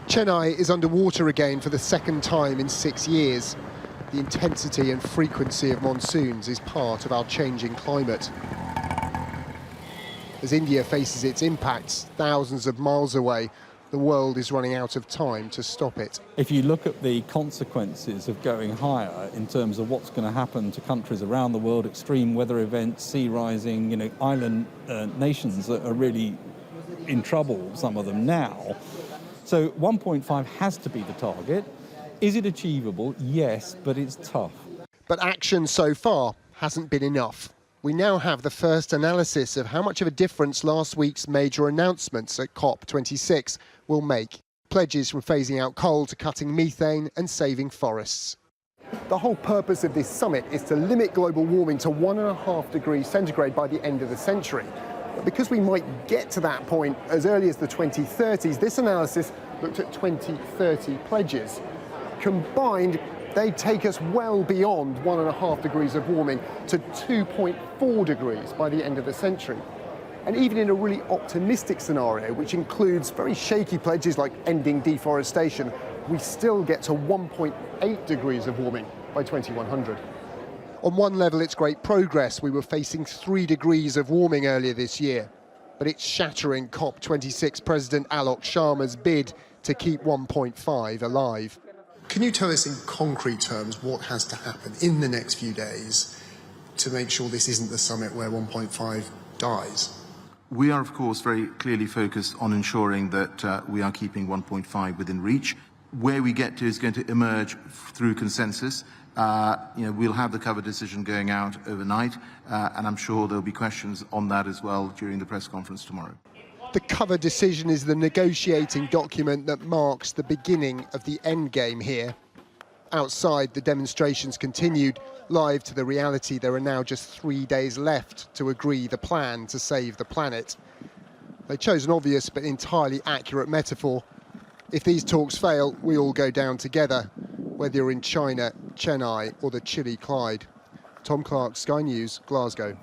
Chennai is underwater again for the second time in 6 years. The intensity and frequency of monsoons is part of our changing climate. As India faces its impacts thousands of miles away, the world is running out of time to stop it. If you look at the consequences of going higher in terms of what's going to happen to countries around the world, extreme weather events, sea rising, island nations that are really in trouble, some of them now. So 1.5 has to be the target. Is it achievable? Yes, but it's tough. But action so far hasn't been enough. We now have the first analysis of how much of a difference last week's major announcements at COP26 will make. Pledges from phasing out coal to cutting methane and saving forests. The whole purpose of this summit is to limit global warming to 1.5 degrees centigrade by the end of the century. But because we might get to that point as early as the 2030s, this analysis looked at 2030 pledges. Combined, they take us well beyond 1.5 degrees of warming to 2.4 degrees by the end of the century. And even in a really optimistic scenario, which includes very shaky pledges like ending deforestation, we still get to 1.8 degrees of warming by 2100. On one level, it's great progress. We were facing 3 degrees of warming earlier this year. But it's shattering COP26 President Alok Sharma's bid to keep 1.5 alive. Can you tell us in concrete terms what has to happen in the next few days to make sure this isn't the summit where 1.5 dies? We are, of course, very clearly focused on ensuring that we are keeping 1.5 within reach. Where we get to is going to emerge through consensus. We'll have the cover decision going out overnight, and I'm sure there'll be questions on that as well during the press conference tomorrow. The cover decision is the negotiating document that marks the beginning of the end game here. Outside, the demonstrations continued. Live to the reality, there are now just 3 days left to agree the plan to save the planet. They chose an obvious but entirely accurate metaphor. If these talks fail, we all go down together, whether you're in China, Chennai or the chilly Clyde. Tom Clarke, Sky News, Glasgow.